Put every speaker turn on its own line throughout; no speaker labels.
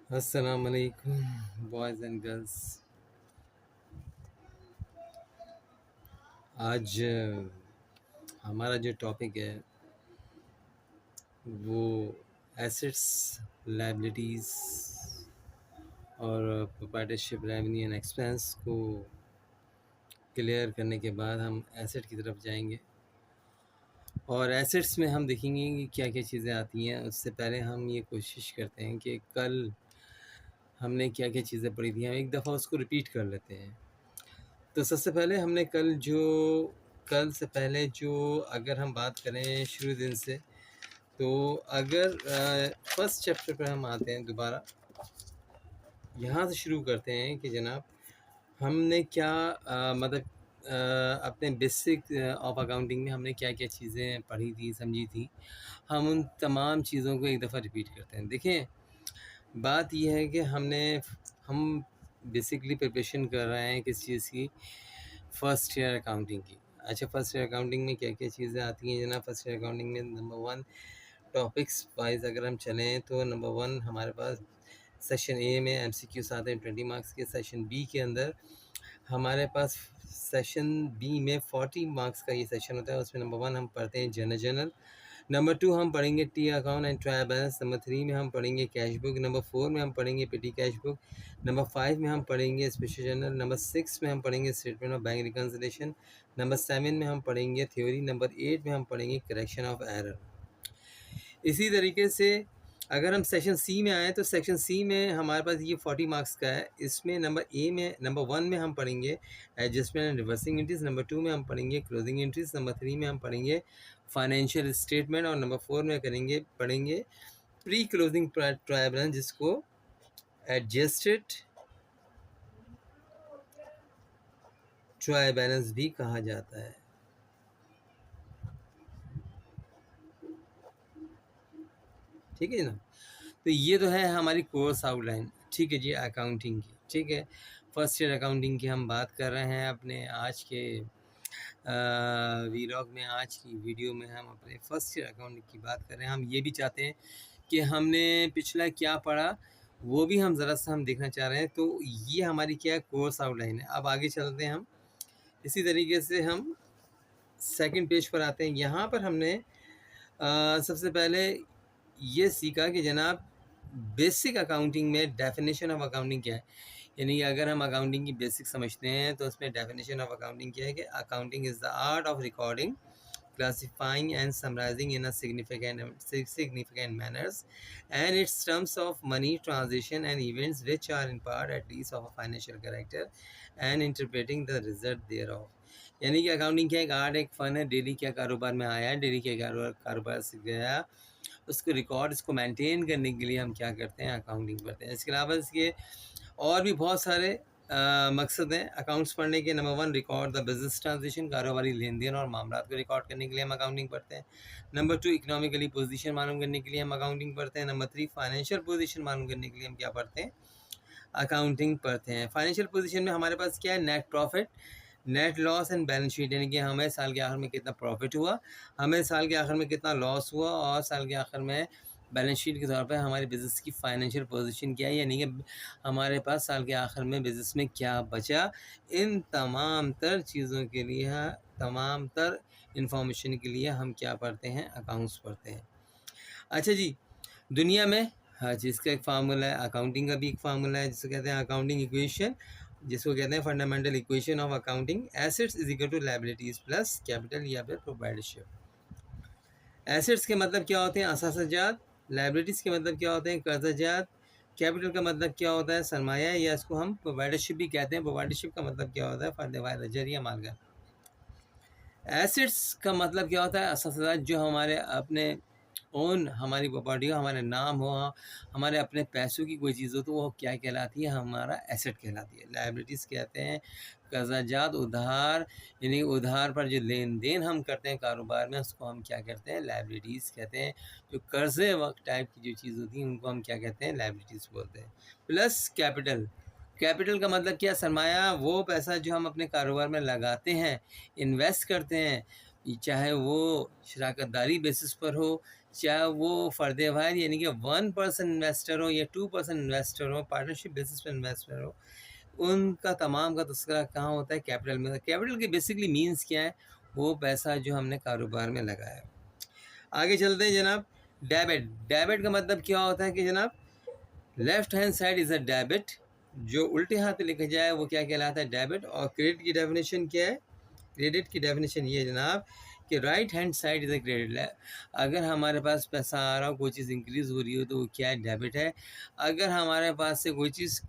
अस्सलाम वालेकुम boys and girls. आज हमारा जो टॉपिक है वो एसेट्स, लायबिलिटीज़ और प्रोप्राइटरशिप, रेवेन्यू एंड एक्सपेंस को क्लियर करने के बाद हम एसेट की तरफ जाएंगे। और एसेट्स में हम देखेंगे कि क्या क्या चीज़ें आती हैं। उससे पहले हम ये कोशिश करते हैं कि कल हमने क्या क्या चीज़ें पढ़ी थी, हम एक दफ़ा उसको रिपीट कर लेते हैं। तो सबसे पहले हमने कल से पहले जो अगर हम बात करें शुरू दिन से, तो अगर फर्स्ट चैप्टर पर हम आते हैं दोबारा, यहाँ से शुरू करते हैं कि जनाब हमने क्या अपने बेसिक ऑफ अकाउंटिंग में हमने क्या क्या चीज़ें पढ़ी थी, समझी थी। हम उन तमाम चीज़ों को एक दफ़ा रिपीट करते हैं। देखें, बात यह है कि हम बेसिकली प्रिपरेशन कर रहे हैं किस चीज़ की, फ़र्स्ट ईयर अकाउंटिंग की। अच्छा, फ़र्स्ट ईयर अकाउंटिंग में क्या क्या चीज़ें आती हैं जनाब? फ़र्स्ट ईयर अकाउंटिंग में नंबर वन, टॉपिक्स वाइज अगर हम चलें तो नंबर वन हमारे पास सेशन ए में MCQs आते हैं 20 मार्क्स के। सेशन बी के अंदर हमारे पास सेशन बी में 40 मार्क्स का ये सेशन होता है। उसमें नंबर वन हम पढ़ते हैं जनरल। नंबर टू हम पढ़ेंगे T account and trial balance. Number three में हम पढ़ेंगे कैश बुक। नंबर फोर में हम पढ़ेंगे पेटी कैश बुक। नंबर फाइव में हम पढ़ेंगे स्पेशल जर्नल। नंबर सिक्स में हम पढ़ेंगे statement of bank reconciliation. Number seven में हम पढ़ेंगे थ्योरी। नंबर एट में हम पढ़ेंगे करेक्शन ऑफ एरर। इसी तरीके से अगर हम सेक्शन सी में आएँ तो सेक्शन सी में हमारे पास ये 40 मार्क्स का है। इसमें नंबर वन में हम पढ़ेंगे adjustment and reversing entries. Number two में हम पढ़ेंगे क्लोजिंग एंट्रीज। नंबर थ्री में हम पढ़ेंगे फाइनेंशियल स्टेटमेंट। और नंबर फोर में पढ़ेंगे प्री क्लोजिंग ट्रायल बैलेंस, जिसको एडजस्टेड ट्रायल बैलेंस भी कहा जाता है। ठीक है ना? तो ये तो है हमारी कोर्स आउटलाइन। ठीक है जी, अकाउंटिंग की। ठीक है, फर्स्ट ईयर अकाउंटिंग की हम बात कर रहे हैं अपने आज के वीलॉग में। आज की वीडियो में हम अपने फर्स्ट ईयर अकाउंटिंग की बात कर रहे हैं। हम ये भी चाहते हैं कि हमने पिछला क्या पढ़ा वो भी हम ज़रा सा हम देखना चाह रहे हैं। तो ये हमारी क्या है, कोर्स आउटलाइन है। अब आगे चलते हैं हम। इसी तरीके से हम सेकंड पेज पर आते हैं। यहाँ पर हमने सबसे पहले ये सीखा कि जनाब बेसिक अकाउंटिंग में डेफिनेशन ऑफ अकाउंटिंग क्या है। यानी कि अगर हम अकाउंटिंग की बेसिक समझते हैं तो उसमें डेफिनेशन ऑफ अकाउंटिंग क्या है कि accounting is the art of recording, classifying and summarizing in a significant manners and its terms of money transaction and events which are in part at least of a financial character and interpreting the result thereof। यानी कि accounting क्या एक art, एक फ़न है। Daily क्या कारोबार में आया, डेली क्या कारोबार से गया, उसको रिकॉर्ड, इसको मेंटेन करने के लिए हम क्या करते हैं, अकाउंटिंग करते हैं। इसके अलावा इसके और भी बहुत सारे मकसद हैं अकाउंट्स पढ़ने के। Number one, record the business transaction, कारोबारी लेन देन और मामला को रिकॉर्ड करने के लिए हम अकाउंटिंग पढ़ते हैं। नंबर टू, इकोनॉमिकली पोजीशन मालूम करने के लिए हम अकाउंटिंग पढ़ते हैं। नंबर थ्री, फाइनेंशियल पोजीशन मालूम करने के लिए हम क्या पढ़ते हैं, अकाउंटिंग पढ़ते हैं। फाइनेंशियल पोजीशन में हमारे पास क्या है, net profit, net loss and balance sheet. यानी कि हमें साल के आखिर में कितना प्रॉफिट हुआ, हमें साल के आखिर में कितना लॉस हुआ, और साल के आखिर में बैलेंस शीट के तौर पे हमारे बिज़नेस की फाइनेंशियल पोजीशन क्या है। यानी कि हमारे पास साल के आखिर में बिज़नेस में क्या बचा। इन तमाम तर चीज़ों के लिए, तमाम तर इन्फॉर्मेशन के लिए हम क्या पढ़ते हैं, अकाउंट्स पढ़ते हैं। अच्छा जी, दुनिया में हर चीज़ का एक फार्मूला है, अकाउंटिंग का भी एक फार्मूला है जिसको कहते हैं अकाउंटिंग इक्वेशन, जिसको कहते हैं fundamental equation of accounting. Assets is equal to liabilities plus capital या फिर प्रोप्राइटरशिप। एसेट्स के मतलब क्या होते हैं, असासजात। लायबिलिटीज़ के मतलब क्या होते हैं, कर्जाजात। कैपिटल का मतलब क्या होता है, सरमाया, या इसको हम प्रोप्राइटरशिप भी कहते हैं। प्रोप्राइटरशिप का मतलब क्या होता है, फ़र्द जरिया मालगा। एसेट्स का मतलब क्या होता है, असासजात, जो हमारे अपने ओन, हमारी प्रॉपर्टी हो, हमारे नाम हो, हमारे अपने पैसों की कोई चीज़ हो, तो वो क्या कहलाती है, हमारा एसेट कहलाती है। लायबिलिटीज़ कहते हैं कर्जाजात, उधार, यानी उधार पर जो लेन देन हम करते हैं कारोबार में, उसको हम क्या कहते हैं, लायबिलिटीज़ कहते हैं। जो कर्जे वक्त टाइप की जो चीज़ होती है उनको हम क्या कहते हैं, लायबिलिटीज़ बोलते हैं। प्लस कैपिटल, कैपिटल का मतलब क्या, सरमाया, वो पैसा जो हम अपने कारोबार में लगाते हैं, इन्वेस्ट करते हैं, चाहे वो शराकतदारी बेसिस पर हो चाहे वो फ़र्द वाहिद यानी कि 1 पर्सन इन्वेस्टर हो या 2 पर्सन इन्वेस्टर हो, पार्टनरशिप बेसिस पे इन्वेस्टर हो, उनका तमाम का तज़किरा कहाँ होता है? कैपिटल में। कैपिटल के बेसिकली मीन्स क्या है? वो पैसा जो हमने कारोबार में लगाया। आगे चलते हैं जनाब। डेबिट, डेबिट का मतलब क्या होता है कि जनाब left hand side is a debit, जो उल्टे हाथ पे लिखा जाए वो क्या कहलाता है? डेबिट। और क्रेडिट की डेफिनेशन क्या है? क्रेडिट की डेफिनेशन ये है जनाब कि right hand side is a credit. अगर हमारे पास पैसा आ रहा हो, कोई चीज़ इंक्रीज़ हो रही हो तो वो क्या है? डेबिट है। अगर हमारे पास से कोई चीज़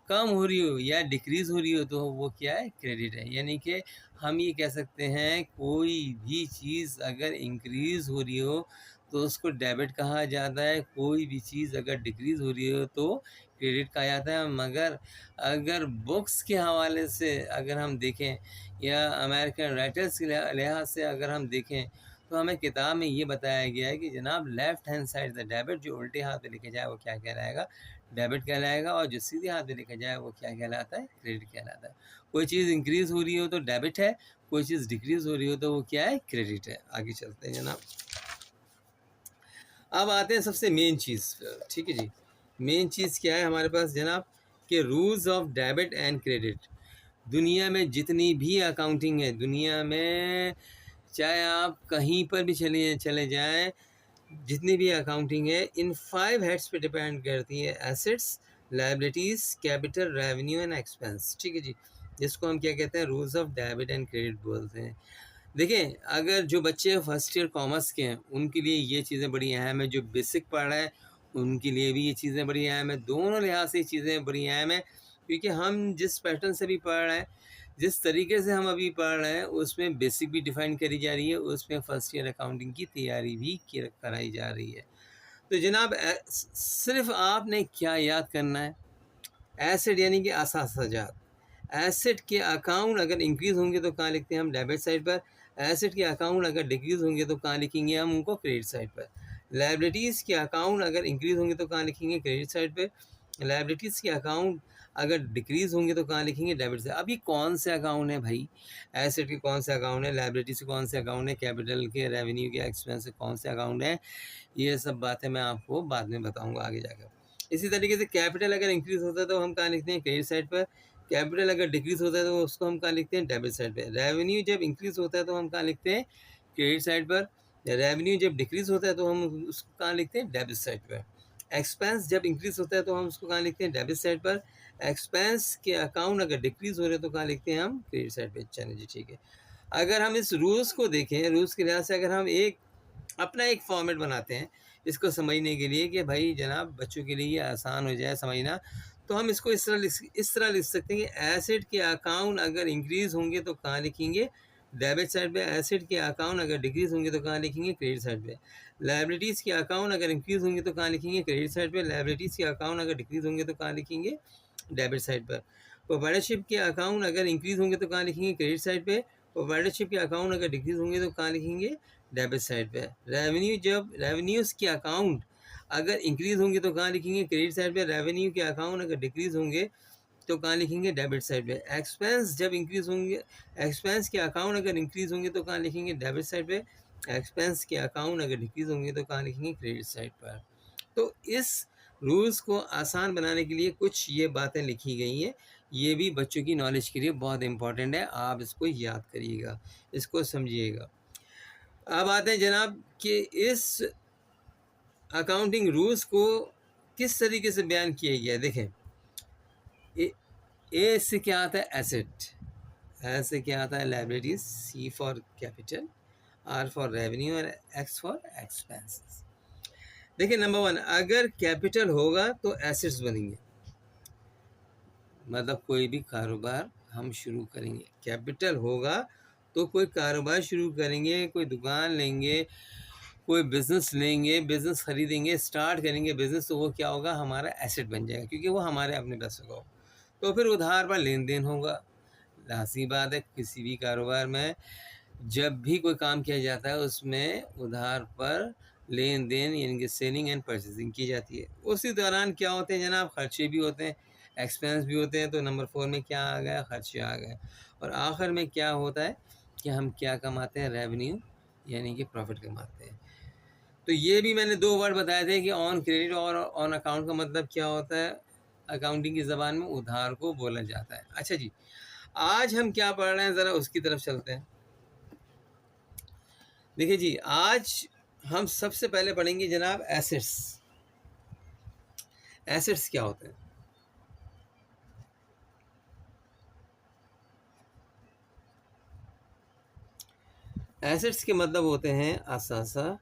कम हो रही हो या डिक्रीज़ हो रही हो तो वो क्या है? क्रेडिट है। यानी कि हम ये कह सकते हैं कोई भी चीज़ अगर इंक्रीज़ हो रही हो तो उसको डेबिट कहा जाता है, कोई भी चीज़ अगर डिक्रीज़ हो रही हो तो क्रेडिट कहा जाता है। मगर अगर बुक्स के हवाले से अगर हम देखें या अमेरिकन राइटर्स के लिहाज से अगर हम देखें तो हमें किताब में ये बताया गया है कि जनाब left hand side the debit, जो उल्टे हाथ पे लिखा जाए वो क्या कहलाएगा? डेबिट कहलाएगा। और जो सीधे हाथ पे लिखा जाए वो क्या कहलाता है? क्रेडिट कहलाता है। कोई चीज़ इंक्रीज़ हो रही हो तो डेबिट है, कोई चीज़ डिक्रीज़ हो रही हो तो वो क्या है? क्रेडिट है। आगे चलते हैं जनाब। अब आते हैं सबसे मेन चीज़, ठीक है जी। मेन चीज़ क्या है हमारे पास जनाब? कि rules of debit and credit. दुनिया में जितनी भी अकाउंटिंग है, दुनिया में चाहे आप कहीं पर भी चले चले जाएँ, जितनी भी अकाउंटिंग है इन 5 हेड्स पे डिपेंड करती है। Assets, liabilities, capital, revenue and expense, ठीक है जी। जिसको हम क्या कहते हैं? Rules of debit and credit बोलते हैं। देखें, अगर जो बच्चे फर्स्ट ईयर कॉमर्स के हैं उनके लिए ये चीज़ें बड़ी अहम है, जो बेसिक पढ़ रहे हैं उनके लिए भी ये चीज़ें बड़ी अहम है। दोनों लिहाज से ये चीज़ें बड़ी अहम है, क्योंकि हम जिस पैटर्न से भी पढ़ रहे हैं, जिस तरीके से हम अभी पढ़ रहे हैं उसमें बेसिक भी डिफ़ाइन करी जा रही है, उसमें फर्स्ट ईयर अकाउंटिंग की तैयारी भी कराई जा रही है। तो जनाब सिर्फ आपने क्या याद करना है? एसेट यानी कि असासजात। एसेट के अकाउंट अगर इंक्रीज़ होंगे तो कहाँ लिखते हैं हम? डेबिट साइड पर। एसेट के अकाउंट अगर डिक्रीज़ होंगे तो कहाँ लिखेंगे हम उनको? क्रेडिट साइड पर। लायबिलिटीज़ के अकाउंट अगर इंक्रीज़ होंगे तो कहाँ लिखेंगे? क्रेडिट साइड पे। लायबिलिटीज़ के अकाउंट अगर डिक्रीज़ होंगे तो कहाँ लिखेंगे? Debit side. अब ये कौन से अकाउंट है भाई? एसेट के कौन से अकाउंट है? लायबिलिटीज़ के कौन से अकाउंट है? कैपिटल के, रेवेन्यू के, एक्सपेंस के कौन से अकाउंट हैं? ये सब बातें मैं आपको बाद में बताऊँगा आगे जाकर। इसी तरीके से कैपिटल अगर इंक्रीज़ होता है तो हम कहाँ लिखते हैं? क्रेडिट साइड पर। कैपिटल अगर डिक्रीज़ होता है तो उसको हम कहाँ लिखते हैं? डेबिट साइड पे। रेवेन्यू जब इंक्रीज़ होता है तो हम कहाँ लिखते हैं? क्रेडिट साइड पर। रेवेन्यू जब डिक्रीज़ होता है तो हम उसको कहाँ लिखते हैं? डेबिट साइड पर। एक्सपेंस जब इंक्रीज़ होता है तो हम उसको कहाँ लिखते हैं? डेबिट साइड पर। एक्सपेंस के अकाउंट अगर डिक्रीज़ हो रहे हैं तो कहाँ लिखते हैं हम? क्रेडिट साइड पे। चलिए जी, ठीक है। अगर हम इस रूल्स को देखें, रूल्स के लिहाज से अगर हम अपना एक फॉर्मेट बनाते हैं इसको समझने के लिए कि भाई जनाब बच्चों के लिए ये आसान हो जाए समझना, तो हम इसको इस तरह लिख सकते हैं कि एसेट के अकाउंट अगर इंक्रीज़ होंगे तो कहाँ लिखेंगे? डेबिट साइड पे। एसेट के अकाउंट अगर डिक्रीज़ होंगे तो कहाँ लिखेंगे? क्रेडिट साइड पे। लायबिलिटीज़ के अकाउंट अगर इंक्रीज़ होंगे तो कहाँ लिखेंगे? क्रेडिट साइड पे। लायबिलिटीज़ के अकाउंट अगर डिक्रीज़ होंगे तो कहाँ लिखेंगे? डेबिट साइड पर। प्रोप्राइटरशिप के अकाउंट अगर इंक्रीज़ होंगे तो कहाँ लिखेंगे? क्रेडिट साइड पे। प्रोप्राइटरशिप के अकाउंट अगर डिक्रीज़ होंगे तो कहाँ लिखेंगे? डेबिट साइड पे। रेवेन्यूज़ के अकाउंट अगर इंक्रीज़ होंगे तो कहाँ लिखेंगे? क्रेडिट साइड पे। रेवेन्यू के अकाउंट अगर डिक्रीज़ होंगे तो कहाँ लिखेंगे? डेबिट साइड पे। एक्सपेंस जब इंक्रीज़ होंगे, एक्सपेंस के अकाउंट अगर इंक्रीज़ होंगे तो कहाँ लिखेंगे? डेबिट साइड पे। एक्सपेंस के अकाउंट अगर डिक्रीज़ होंगे तो कहाँ लिखेंगे? क्रेडिट साइड पर। तो इस रूल्स को आसान बनाने के लिए कुछ ये बातें लिखी गई हैं, ये भी बच्चों की नॉलेज के लिए बहुत इम्पोर्टेंट है, आप इसको याद करिएगा, इसको समझिएगा। अब आते हैं जनाब कि इस अकाउंटिंग रूल्स को किस तरीके से बयान किया गया है। देखें, ए से क्या आता है? एसेट। एस से क्या आता है? Liabilities. C for capital, R for revenue और एक्स फॉर एक्सपेंसेस। देखिए, नंबर 1, अगर कैपिटल होगा तो एसेट्स बनेंगे। मतलब कोई भी कारोबार हम शुरू करेंगे, कैपिटल होगा तो कोई कारोबार शुरू करेंगे, कोई दुकान लेंगे, कोई बिज़नेस लेंगे, बिज़नेस खरीदेंगे, स्टार्ट करेंगे बिज़नेस, तो वो क्या होगा? हमारा एसेट बन जाएगा, क्योंकि वो हमारे अपने पैसे का हो। तो फिर उधार पर लेन देन होगा। लाज़मी बात है, किसी भी कारोबार में जब भी कोई काम किया जाता है उसमें उधार पर लेन देन यानी कि सेलिंग एंड परचेजिंग की जाती है। उसी दौरान क्या होते हैं जनाब? खर्चे भी होते हैं, एक्सपेंस भी होते हैं। तो नंबर 4 में क्या आ गया? खर्चे आ गए। और आखिर में क्या होता है कि हम क्या कमाते हैं? रेवेन्यू यानी कि प्रॉफिट कमाते हैं। तो ये भी मैंने 2 वर्ड बताए थे कि ऑन क्रेडिट और ऑन अकाउंट का मतलब क्या होता है। अकाउंटिंग की ज़बान में उधार को बोला जाता है। अच्छा जी, आज हम क्या पढ़ रहे हैं ज़रा उसकी तरफ चलते हैं। देखिए जी, आज हम सबसे पहले पढ़ेंगे जनाब एसेट्स। एसेट्स क्या होते हैं? एसेट्स के मतलब होते हैं असासा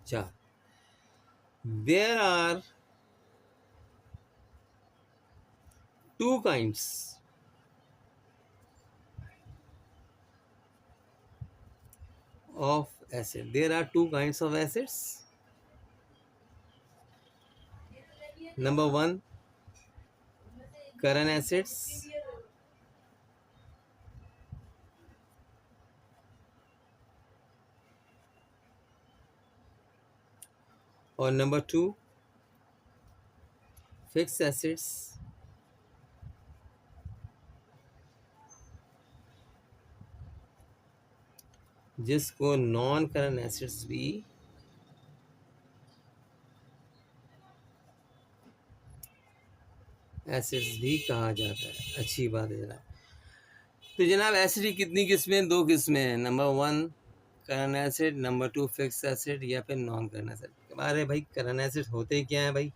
जा। There are two kinds of asset. There are two kinds of assets. Number one, current assets. Or number two, fixed assets. जिसको नॉन करंट एसेट्स भी कहा जाता है। अच्छी बात है जनाब। तो जनाब एसेट की कितनी किस्में? 2 किस्में हैं। Number 1 current asset, number 2 fix asset या फिर नॉन करंट एसेट। अरे भाई करंट एसेट होते क्या है भाई?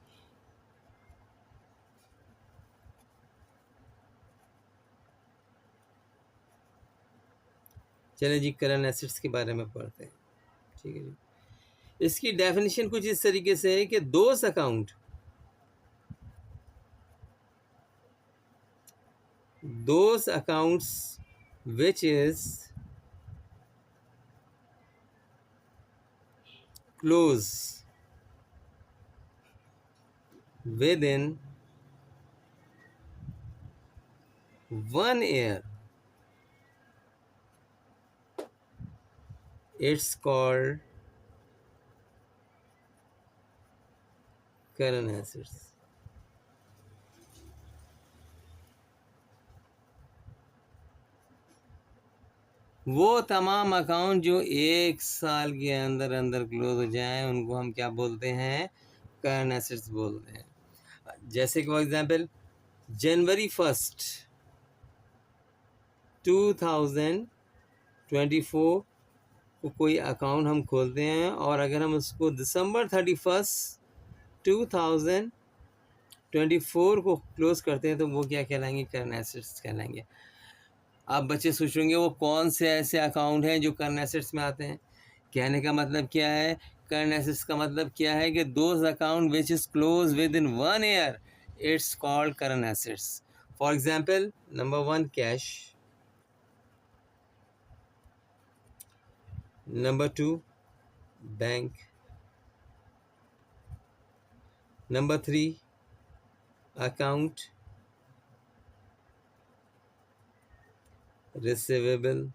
चले जी करंट एसेट्स के बारे में पढ़ते हैं। ठीक है जी, इसकी डेफिनेशन कुछ इस तरीके से है कि those accounts which is close within 1 year, it's called current assets. वो तमाम अकाउंट जो 1 साल के अंदर अंदर क्लोज हो जाएं उनको हम क्या बोलते हैं? करंट एसेट्स बोलते हैं। जैसे कि फॉर एग्जांपल जनवरी 1 2024 को कोई अकाउंट हम खोलते हैं और अगर हम उसको दिसंबर 31 2024 को क्लोज करते हैं तो वो क्या कहलाएंगे? करंट एसेट्स कहलाएंगे। अब बच्चे सोचेंगे वो कौन से ऐसे अकाउंट हैं जो करंट एसेट्स में आते हैं। कहने का मतलब क्या है? करंट एसेट्स का मतलब क्या है कि those account which is close within 1 year, it's called current assets. For example number 1 cash, number 2 bank, number 3 account receivable,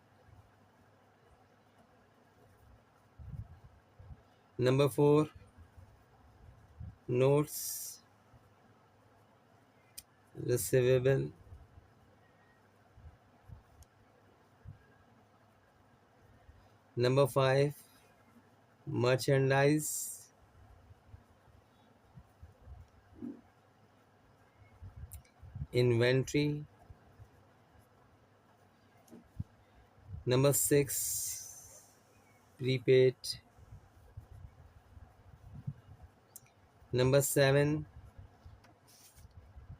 number 4 notes receivable, number 5 merchandise, inventory, number 6 prepaid, number 7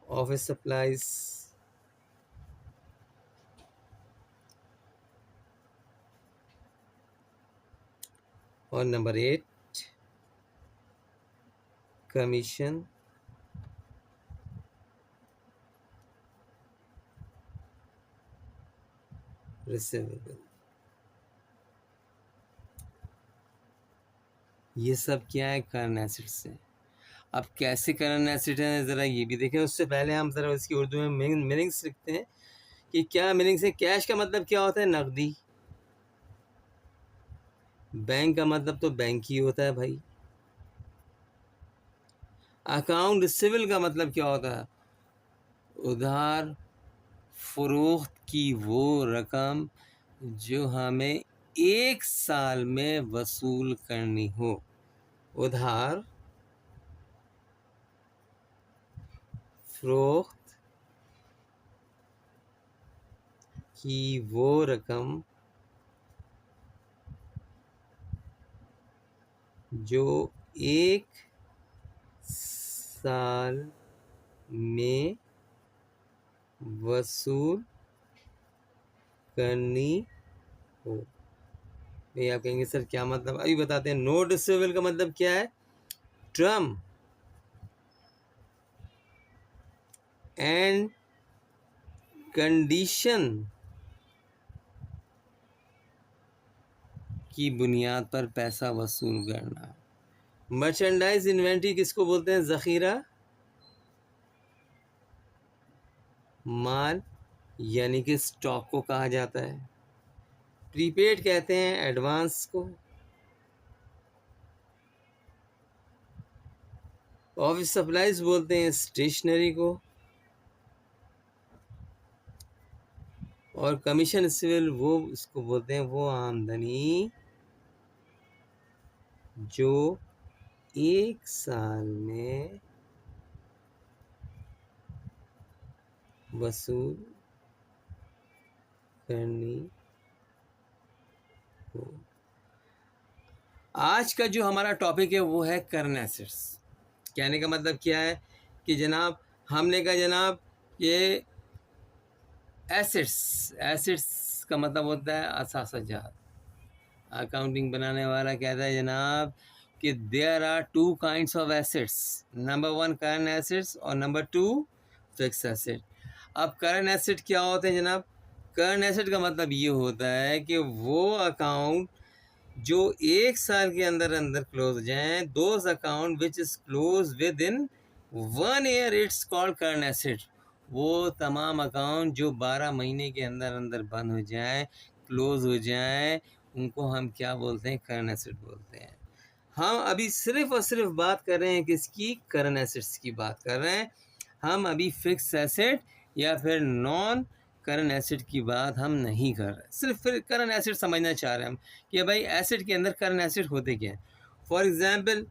office supplies, और number 8 commission receivable. ये सब क्या है? Current assets है। अब कैसे current asset है ज़रा ये भी देखें। उससे पहले हम ज़रा इसकी उर्दू में मीनिंग्स लिखते हैं कि क्या मीनिंग्स है। कैश का मतलब क्या होता है? नकदी। बैंक का मतलब तो बैंक ही होता है भाई। अकाउंट रिसीवेबल का मतलब क्या होता है? उधार फरोख्त की वो रकम जो हमें 1 साल में वसूल करनी हो। उधार, फ़रोख्त की वो रकम जो 1 साल में वसूल करनी हो। भाई आप कहेंगे सर क्या मतलब, अभी बताते हैं। नो डिसेबल का मतलब क्या है? टर्म एंड कंडीशन की बुनियाद पर पैसा वसूल करना। मर्चेंडाइज इन्वेंट्री किसको बोलते हैं? ज़ख़ीरा माल यानी कि स्टॉक को कहा जाता है। प्रीपेड कहते हैं एडवांस को। ऑफिस सप्लाइज बोलते हैं स्टेशनरी को। और कमीशन सिविल वो इसको बोलते हैं वो आमदनी जो 1 साल में वसूल करनी हो। आज का जो हमारा टॉपिक है वो है करंट एसेट्स। कहने का मतलब क्या है कि जनाब हमने कहा जनाब ये एसेट्स का मतलब होता है असासजात। अकाउंटिंग बनाने वाला कहता है जनाब कि there are 2 kinds of assets, number 1 current assets और नंबर 2 फिक्स एसेट। अब करंट एसेट क्या होते हैं जनाब? करंट एसेट का मतलब ये होता है कि वो अकाउंट जो 1 साल के अंदर अंदर क्लोज हो जाएं, those account which is close within 1 year, it's called current asset. वो तमाम अकाउंट जो 12 महीने के अंदर अंदर बंद हो जाएं, क्लोज हो जाएं, उनको हम क्या बोलते हैं? करंट एसेट बोलते हैं। हम अभी सिर्फ और सिर्फ बात कर रहे हैं किसकी? करंट एसेट्स की बात कर रहे हैं। हम अभी फिक्स एसेट या फिर नॉन करंट एसेट की बात हम नहीं कर रहे। सिर्फ फिर करंट एसेट समझना चाह रहे हैं हम कि भाई एसेट के अंदर करंट एसेट होते क्या हैं। फॉर एग्जांपल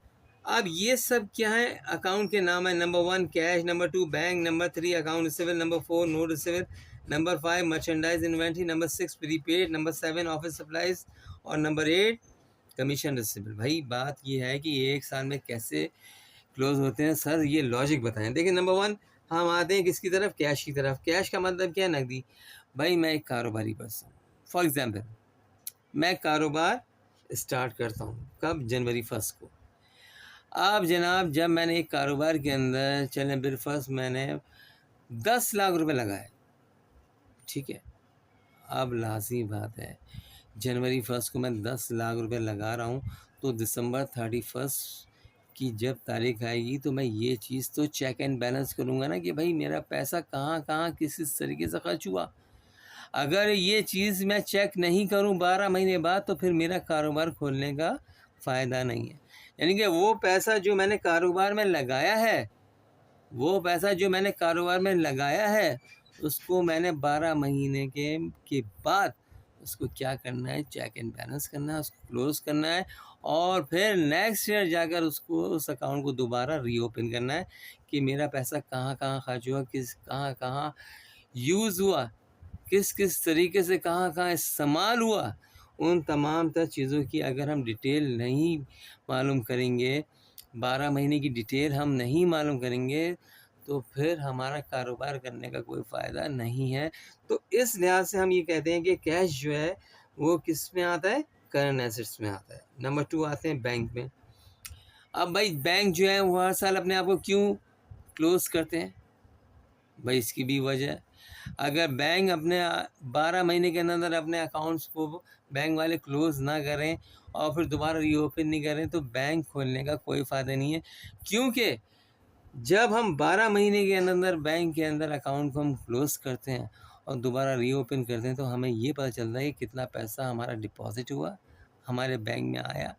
अब ये सब क्या है? अकाउंट के नाम है। Number 1 cash, number 2 bank, number 3 account receivable, number 4 note receivable, number 5 merchandise inventory, number 6 prepaid, number 7 office supplies और नंबर 8 कमीशन रिसीवेबल। भाई बात ये है कि 1 साल में कैसे क्लोज होते हैं सर, ये लॉजिक बताएं। देखिए नंबर 1 हम आते हैं किसकी तरफ? कैश की तरफ। कैश का मतलब क्या है? नकदी। भाई मैं एक कारोबारी पर्सन हूँ। फॉर एग्जाम्पल मैं कारोबार स्टार्ट करता हूँ कब? जनवरी 1 को। अब जनाब जब मैंने एक कारोबार के अंदर जनवरी 1 मैंने 10 लाख रुपए लगाए, ठीक है। अब लाज़मी बात है जनवरी 1 को मैं 10 लाख रुपए लगा रहा हूँ, तो दिसंबर 31 की जब तारीख आएगी तो मैं ये चीज़ तो चेक एंड बैलेंस करूँगा ना कि भाई मेरा पैसा कहाँ कहाँ किस किस तरीके से खर्च हुआ। अगर ये चीज़ मैं चेक नहीं करूँ 12 महीने बाद तो फिर मेरा कारोबार खोलने का फ़ायदा नहीं है। यानी कि वो पैसा जो मैंने कारोबार में लगाया है, उसको मैंने 12 महीने के बाद उसको क्या करना है? चेक एंड बैलेंस करना है, उसको क्लोज़ करना है और फिर नेक्स्ट ईयर जाकर उसको उस अकाउंट को दोबारा रीओपन करना है कि मेरा पैसा कहाँ-कहाँ खर्च हुआ, कहाँ-कहाँ यूज़ हुआ, किस तरीके से कहाँ-कहाँ इस्तेमाल हुआ। उन तमाम तर चीज़ों की अगर हम डिटेल नहीं मालूम करेंगे, 12 महीने की डिटेल हम नहीं मालूम करेंगे, तो फिर हमारा कारोबार करने का कोई फ़ायदा नहीं है। तो इस लिहाज से हम ये कहते हैं कि कैश जो है वो किस में आता है? करंट एसेट्स में आता है। नंबर 2 आते हैं बैंक में। अब भाई बैंक जो है वो हर साल अपने आप को क्यों क्लोज़ करते हैं? भाई इसकी भी वजह है। अगर बैंक अपने 12 महीने के अंदर अपने अकाउंट्स को बैंक वाले क्लोज़ ना करें और फिर दोबारा रीओपन नहीं करें तो बैंक खोलने का कोई फ़ायदा नहीं है। क्योंकि जब हम 12 महीने के अंदर बैंक के अंदर अकाउंट को हम क्लोज़ करते हैं और दोबारा रीओपन करते हैं तो हमें ये पता चलता है कि कितना पैसा हमारा डिपॉज़िट हुआ, हमारे बैंक में आया,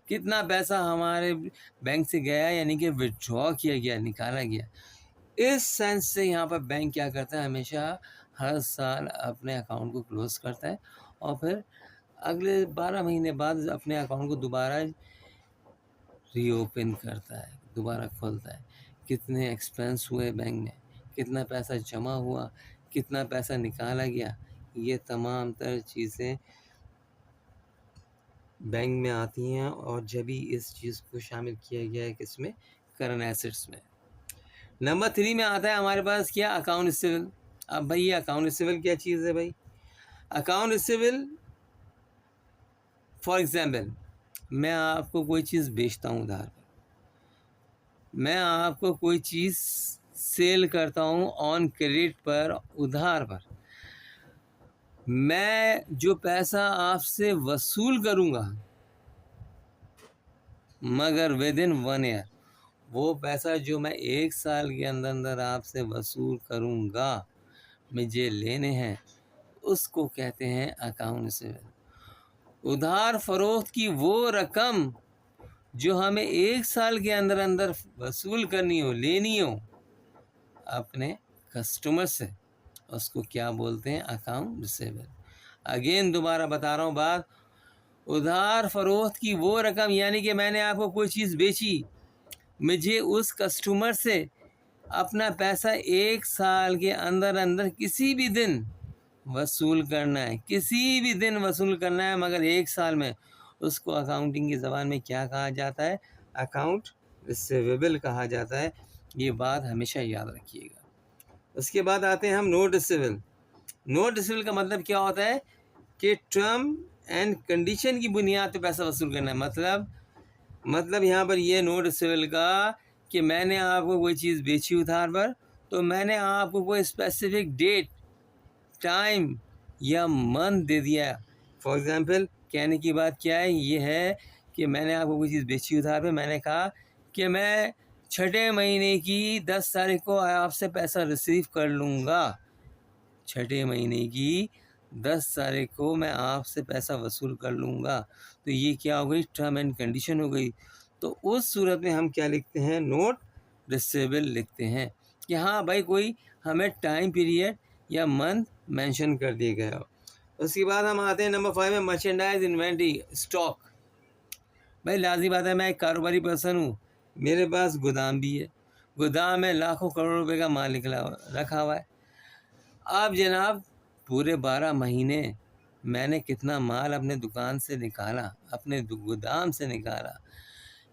कितना पैसा हमारे बैंक से गया यानी कि विथड्रॉ किया गया, निकाला गया। इस सेंस से यहाँ पर बैंक क्या करता है? हमेशा हर साल अपने अकाउंट को क्लोज़ करता है और फिर अगले 12 महीने बाद अपने अकाउंट को दोबारा रीओपन करता है, दोबारा खोलता है। कितने एक्सपेंस हुए बैंक में, कितना पैसा जमा हुआ, कितना पैसा निकाला गया, ये तमाम तर चीज़ें बैंक में आती हैं और जब भी इस चीज़ को शामिल किया गया है किसमें, करंट एसेट्स में। नंबर 3 में आता है हमारे पास क्या, अकाउंट रिसीवेबल। अब भाई ये अकाउंट रिसीवेबल क्या चीज़ है भाई? अकाउंट रिसीवेबल फॉर एग्जांपल, मैं आपको कोई चीज़ बेचता हूँ उधार पर, मैं आपको कोई चीज़ सेल करता हूँ ऑन क्रेडिट पर, उधार पर। मैं जो पैसा आपसे वसूल करूँगा, मगर विद इन 1 ईयर, वो पैसा जो मैं 1 साल के अंदर अंदर आपसे वसूल करूँगा, मुझे लेने हैं, उसको कहते हैं अकाउंट रिसीवेबल। उधार फरोख्त की वो रकम जो हमें 1 साल के अंदर अंदर वसूल करनी हो, लेनी हो अपने कस्टमर से, उसको क्या बोलते हैं, अकाउंट रिसीवेबल। अगेन दोबारा बता रहा हूँ बात, उधार फरोख्त की वो रकम, यानी कि मैंने आपको कोई चीज़ बेची, मुझे उस कस्टमर से अपना पैसा 1 साल के अंदर अंदर किसी भी दिन वसूल करना है, किसी भी दिन वसूल करना है, मगर 1 साल में, उसको अकाउंटिंग की ज़बान में क्या कहा जाता है, अकाउंट रिसीवेबल कहा जाता है। ये बात हमेशा याद रखिएगा। उसके बाद आते हैं हम नोट रिसीवेबल। नोट रिसीवेबल का मतलब क्या होता है कि टर्म एंड कंडीशन की बुनियाद पे पैसा वसूल करना है। मतलब यहाँ पर ये नोट रिसीवेबल का कि मैंने आपको कोई चीज़ बेची उधार पर, तो मैंने आपको कोई स्पेसिफिक डेट, टाइम या मंथ दे दिया। फॉर एग्जांपल, कहने की बात क्या है, ये है कि मैंने आपको कोई चीज़ बेची उधार पे, मैंने कहा कि मैं 6ठे महीने की 10 तारीख को आपसे पैसा रिसीव कर लूँगा, 6ठे महीने की 10 तारीख को मैं आपसे पैसा वसूल कर लूँगा। तो ये क्या हो गई, टर्म एंड कंडीशन हो गई। तो उस सूरत में हम क्या लिखते हैं, नोट रिसीवेबल लिखते हैं कि हाँ भाई कोई हमें टाइम पीरियड या मंथ मेंशन कर दिया गया हो। उसके बाद हम आते हैं नंबर 5 में, मर्चेंडाइज इन्वेंट्री स्टॉक। भाई लाज़मी बात है, मैं एक कारोबारी पर्सन हूँ, मेरे पास गोदाम भी है, गोदाम में लाखों करोड़ रुपए का माल रखा हुआ है। अब जनाब पूरे 12 महीने मैंने कितना माल अपने दुकान से निकाला, अपने गोदाम से निकाला,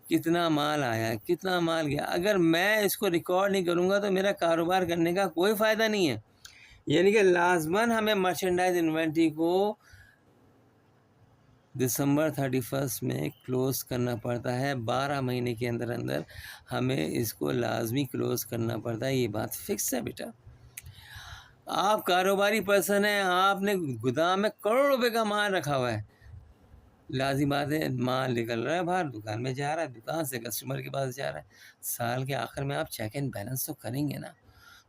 कितना माल आया, कितना माल गया, अगर मैं इसको रिकॉर्ड नहीं करूँगा तो मेरा कारोबार करने का कोई फ़ायदा नहीं है। यानी कि लाजमन हमें मर्चेंडाइज इन्वेंट्री को दिसंबर 31 में क्लोज़ करना पड़ता है। 12 महीने के अंदर अंदर हमें इसको लाजमी क्लोज़ करना पड़ता है। ये बात फिक्स है बेटा। आप कारोबारी पर्सन हैं, आपने गोदाम में करोड़ों रुपए का माल रखा हुआ है, लाज़मी बात है माल निकल रहा है बाहर, दुकान में जा रहा है, दुकान से कस्टमर के पास जा रहा है, साल के आखिर में आप चेक एंड बैलेंस तो करेंगे ना।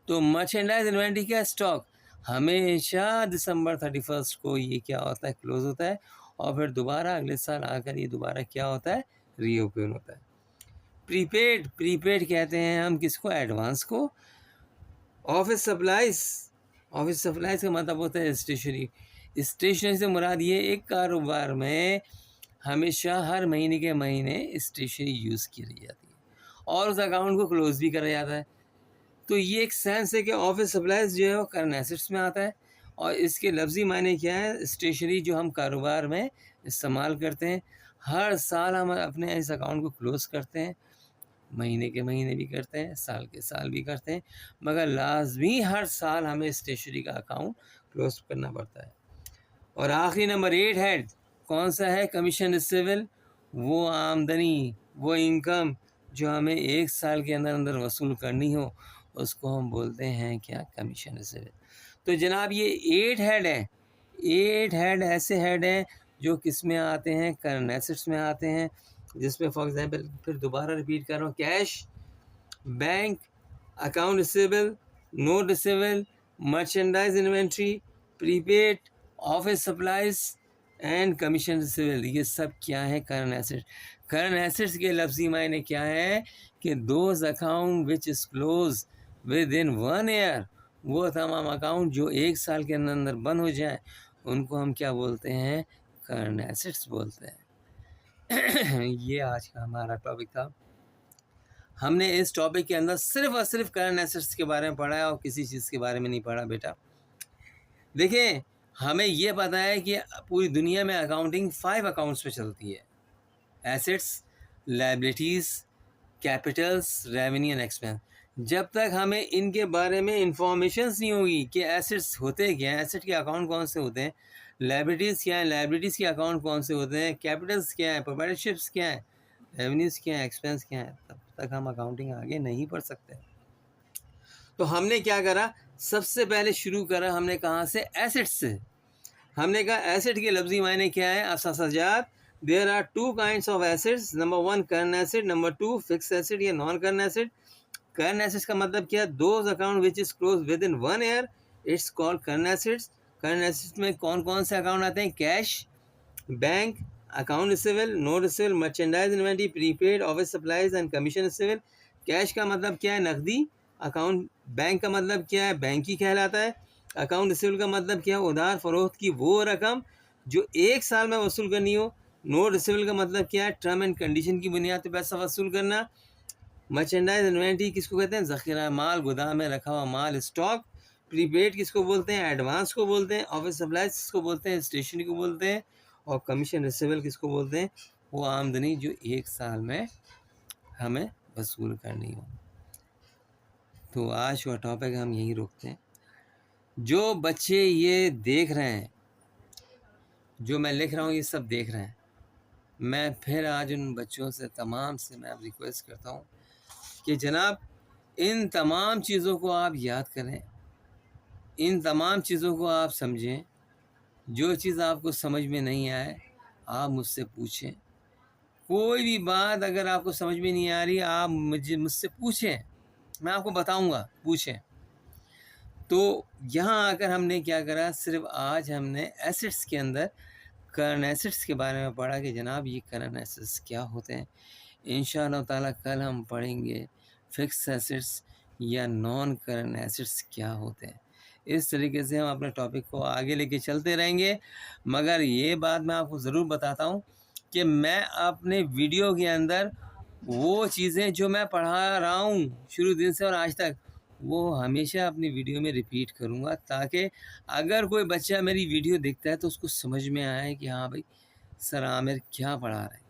तो मर्चेंडाइज इन्वेंट्री का स्टॉक हमेशा दिसंबर 31 को ये क्या होता है, क्लोज होता है, और फिर दोबारा अगले साल आकर ये दोबारा क्या होता है, रीओपन होता है। प्रीपेड कहते हैं हम किसको, एडवांस को। ऑफिस सप्लाईज का मतलब होता है स्टेशनरी से मुराद ये, एक कारोबार में हमेशा हर महीने के महीने स्टेशनरी यूज़ की जाती है और उस अकाउंट को क्लोज भी करा जाता है। तो ये एक सेंस है कि ऑफिस सप्लाईज जो है वो करंट एसेट्स में आता है, और इसके लफ्ज़ी मायने क्या है, स्टेशनरी जो हम कारोबार में इस्तेमाल करते हैं। हर साल हम अपने इस अकाउंट को क्लोज़ करते हैं, महीने के महीने भी करते हैं, साल के साल भी करते हैं, मगर लाजमी हर साल हमें स्टेशनरी का अकाउंट क्लोज करना पड़ता है। और आखिरी नंबर 8 हेड कौन सा है, कमीशन रिसीवेबल। वो आमदनी, वो इनकम जो हमें 1 साल के अंदर अंदर वसूल करनी हो, उसको हम बोलते हैं क्या, कमीशन रिसीवेबल। तो जनाब ये 8 हेड है, 8 हेड ऐसे हेड हैं जो किस में आते हैं, करंट एसेट्स में आते हैं, जिसमें फॉर एग्जांपल फिर दोबारा रिपीट कर रहा हूँ, cash, bank, account receivable, note receivable, merchandise inventory, prepaid, office supplies and commission receivable. ये सब क्या है, करंट एसेट्स। करंट एसेट्स के लफ्ज़ी मायने क्या है कि those account which is close within 1 year, वो तमाम अकाउंट जो 1 साल के अंदर अंदर बंद हो जाए, उनको हम क्या बोलते हैं, करंट एसेट्स बोलते हैं। ये आज का हमारा टॉपिक था। हमने इस टॉपिक के अंदर सिर्फ और सिर्फ करंट एसेट्स के बारे में पढ़ा है और किसी चीज़ के बारे में नहीं पढ़ा बेटा। देखिए, हमें ये पता है कि पूरी दुनिया में अकाउंटिंग 5 अकाउंट्स पे चलती है। Assets, liabilities, Capitals, revenue and expense. जब तक हमें इनके बारे में इंफॉर्मेशंस नहीं होगी कि एसेट्स होते क्या हैं, एसेट के अकाउंट कौन से होते हैं, लायबिलिटीज़ क्या है, लायबिलिटीज़ के अकाउंट कौन से होते हैं, कैपिटल्स क्या है, प्रोप्राइटरशिप्स क्या है, रेवेन्यूज़ क्या है, एक्सपेंस क्या है, तब तक हम अकाउंटिंग आगे नहीं बढ़ सकते। तो हमने क्या करा, सबसे पहले शुरू करा हमने कहाँ से, एसेट्स से। हमने कहा एसेट के लफ्जी मायने क्या है, असाजात। There are 2 kinds of assets, number 1 current asset, number 2 fix asset या non current asset. Current assets का मतलब क्या है, those account which is close within 1 year, it's called current assets. Current assets में कौन कौन से अकाउंट आते हैं, cash, bank, account receivable, note receivable, merchandise inventory, prepaid, office supplies and commission receivable. Cash का मतलब क्या है, नकदी। अकाउंट बैंक का मतलब क्या है, बैंकी कहलाता है। अकाउंट रिसीवेबल का मतलब क्या है, उधार फरोख्त की वो रकम जो 1 साल में वसूल करनी हो। नोट रिसीवेबल का मतलब क्या है, टर्म एंड कंडीशन की बुनियाद पर पैसा वसूल करना। मर्चेंडाइज इन्वेंटरी किसको कहते हैं, ज़ख़ीरा माल, गोदाम में रखा हुआ माल, स्टॉक। प्रीपेड किसको बोलते हैं, एडवांस को बोलते हैं। ऑफिस सप्लाईज किसको बोलते हैं, स्टेशनरी को बोलते हैं। और कमीशन रिसीवेबल किसको बोलते हैं, वो आमदनी जो 1 साल में हमें वसूल करनी हो। तो आज का टॉपिक हम यहीं रोकते हैं। जो बच्चे ये देख रहे हैं, जो मैं लिख रहा हूँ ये सब देख रहे हैं, मैं फिर आज उन बच्चों से तमाम से मैं रिक्वेस्ट करता हूँ कि जनाब इन तमाम चीज़ों को आप याद करें, इन तमाम चीज़ों को आप समझें। जो चीज़ आपको समझ में नहीं आए आप मुझसे पूछें। कोई भी बात अगर आपको समझ में नहीं आ रही आप मुझसे पूछें, मैं आपको बताऊंगा, पूछें। तो यहाँ आकर हमने क्या करा, सिर्फ आज हमने एसेट्स के अंदर करंट एसेट्स के बारे में पढ़ा कि जनाब ये करंट एसेट्स क्या होते हैं। इंशाअल्लाह ताला कल हम पढ़ेंगे फिक्स एसेट्स या नॉन करंट एसेट्स क्या होते हैं। इस तरीके से हम अपने टॉपिक को आगे लेके चलते रहेंगे। मगर ये बात मैं आपको ज़रूर बताता हूँ कि मैं अपने वीडियो के अंदर वो चीज़ें जो मैं पढ़ा रहा हूँ शुरू दिन से और आज तक, वो हमेशा अपनी वीडियो में रिपीट करूँगा, ताकि अगर कोई बच्चा मेरी वीडियो देखता है तो उसको समझ में आए कि हाँ भाई सर आमिर क्या पढ़ा रहे हैं।